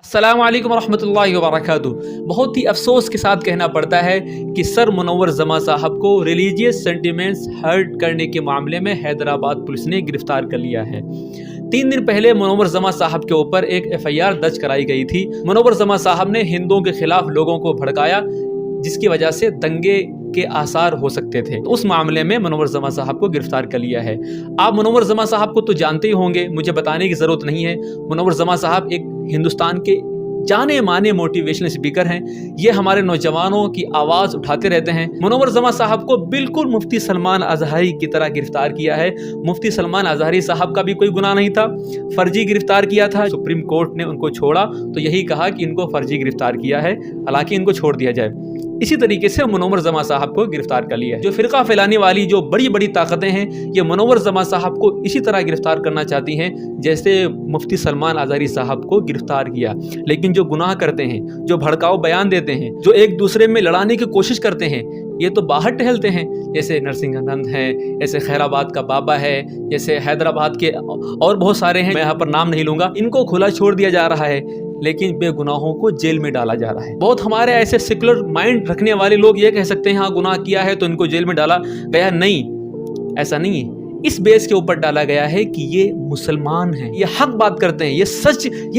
अस्सलाम वालेकुम रहमतुल्लाहि व बरकातुहू। बहुत ही अफसोस के साथ कहना पड़ता है कि सर मुनव्वर जमा साहब को रिलीजियस सेंटिमेंट्स हर्ट करने के मामले में हैदराबाद पुलिस ने गिरफ्तार कर लिया है। 3 दिन पहले मुनव्वर जमा साहब के ऊपर एक FIR दर्ज कराई गई थी। मुनव्वर जमा साहब ने हिंदुओं के खिलाफ लोगों को भड़काया, जिसकी वजह से दंगे के आसार हो सकते थे। तो उस मामले में मुनव्वर जमा साहब को गिरफ्तार कर लिया है। आप मुनव्वर जमा साहब को तो जानते ही होंगे, मुझे बताने की ज़रूरत नहीं है। मुनव्वर जमा साहब एक हिंदुस्तान के जाने माने मोटिवेशनल स्पीकर हैं। ये हमारे नौजवानों की आवाज़ उठाते रहते हैं। मुनव्वर जमा साहब को बिल्कुल मुफ्ती सलमान अज़हरी की तरह गिरफ्तार किया है। मुफ्ती सलमान अज़हरी साहब का भी कोई गुनाह नहीं था, फर्जी गिरफ्तार किया था। सुप्रीम कोर्ट ने उनको छोड़ा तो यही कहा कि इनको फर्जी गिरफ्तार किया है, हालांकि इनको छोड़ दिया जाए। इसी तरीके से मुनव्वर जमा साहब को गिरफ्तार कर लिया है। जो फ़िरका फैलाने वाली जो बड़ी बड़ी ताकतें हैं, ये मुनव्वर जमा साहब को इसी तरह गिरफ्तार करना चाहती हैं जैसे मुफ्ती सलमान अज़हरी साहब को गिरफ्तार किया। लेकिन जो गुनाह करते हैं, जो भड़काऊ बयान देते हैं, जो एक दूसरे में लड़ाने की कोशिश करते हैं, ये तो बाहर टहलते हैं। जैसे नरसिंहानंद हैं, जैसे खैराबाद का बाबा है, जैसे हैदराबाद के और बहुत सारे हैं, मैं यहाँ पर नाम नहीं लूँगा। इनको खुला छोड़ दिया जा रहा है, लेकिन बेगुनाहों को जेल में डाला जा रहा है। बहुत हमारे ऐसे सेकुलर माइंड रखने वाले लोग ये कह सकते हैं हाँ गुनाह किया है तो इनको जेल में डाला गया। नहीं, ऐसा नहीं है। इस बेस के ऊपर डाला गया है कि ये मुसलमान हैं, ये हक बात करते हैं, ये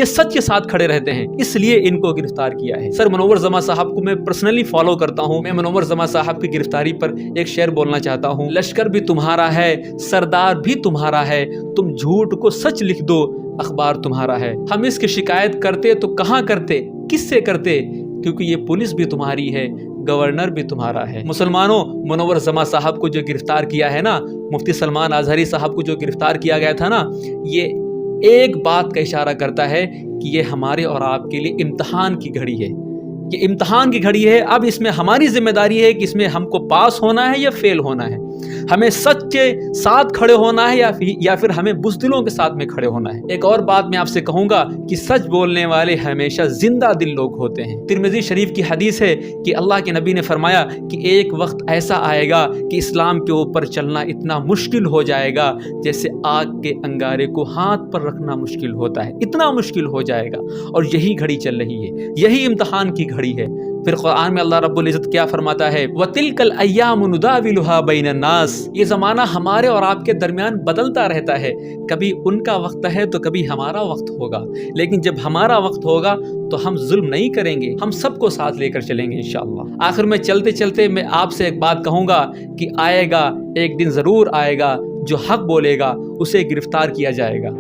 सच के साथ खड़े रहते हैं, इसलिए इनको गिरफ्तार किया है। सर मुनव्वर जमा साहब को मैं पर्सनली फॉलो करता हूँ। मैं मुनव्वर जमा साहब की गिरफ्तारी पर एक शेर बोलना चाहता हूँ। लश्कर भी तुम्हारा है, सरदार भी तुम्हारा है, तुम झूठ को सच लिख दो, अखबार तुम्हारा है। हम इसकी शिकायत करते तो कहाँ करते, किससे करते, क्योंकि ये पुलिस भी तुम्हारी है, गवर्नर भी तुम्हारा है। मुसलमानों, मुनव्वर जमा साहब को जो गिरफ्तार किया है ना, मुफ्ती सलमान अज़हरी साहब को जो गिरफ्तार किया गया था ना, ये एक बात का इशारा करता है कि ये हमारे और आपके लिए इम्तिहान की घड़ी है। ये इम्तिहान की घड़ी है। अब इसमें हमारी जिम्मेदारी है कि इसमें हमको पास होना है या फेल होना है, हमें सच के साथ खड़े होना है या फिर हमें बुज़दिलों के साथ में खड़े होना है। एक और बात मैं आपसे कहूँगा कि सच बोलने वाले हमेशा जिंदा दिल लोग होते हैं। तिरमिज़ी शरीफ की हदीस है कि अल्लाह के नबी ने फरमाया कि एक वक्त ऐसा आएगा कि इस्लाम के ऊपर चलना इतना मुश्किल हो जाएगा जैसे आग के अंगारे को हाथ पर रखना मुश्किल होता है, इतना मुश्किल हो जाएगा। और यही घड़ी चल रही है, यही इम्तिहान की घड़ी है। फिर कुरान में अल्लाह रब्बुल इज़्ज़त क्या फरमाता है, वतिलकल अय्यामु नुदाविलुहा बैनन नास। ये ज़माना हमारे और आपके दरमियान बदलता रहता है, कभी उनका वक्त है तो कभी हमारा वक्त होगा। लेकिन जब हमारा वक्त होगा तो हम जुल्म नहीं करेंगे, हम सबको साथ लेकर चलेंगे इंशाअल्लाह। आखिर में चलते चलते मैं आपसे एक बात कहूँगा कि आएगा एक दिन ज़रूर आएगा, जो हक बोलेगा उसे गिरफ्तार किया जाएगा।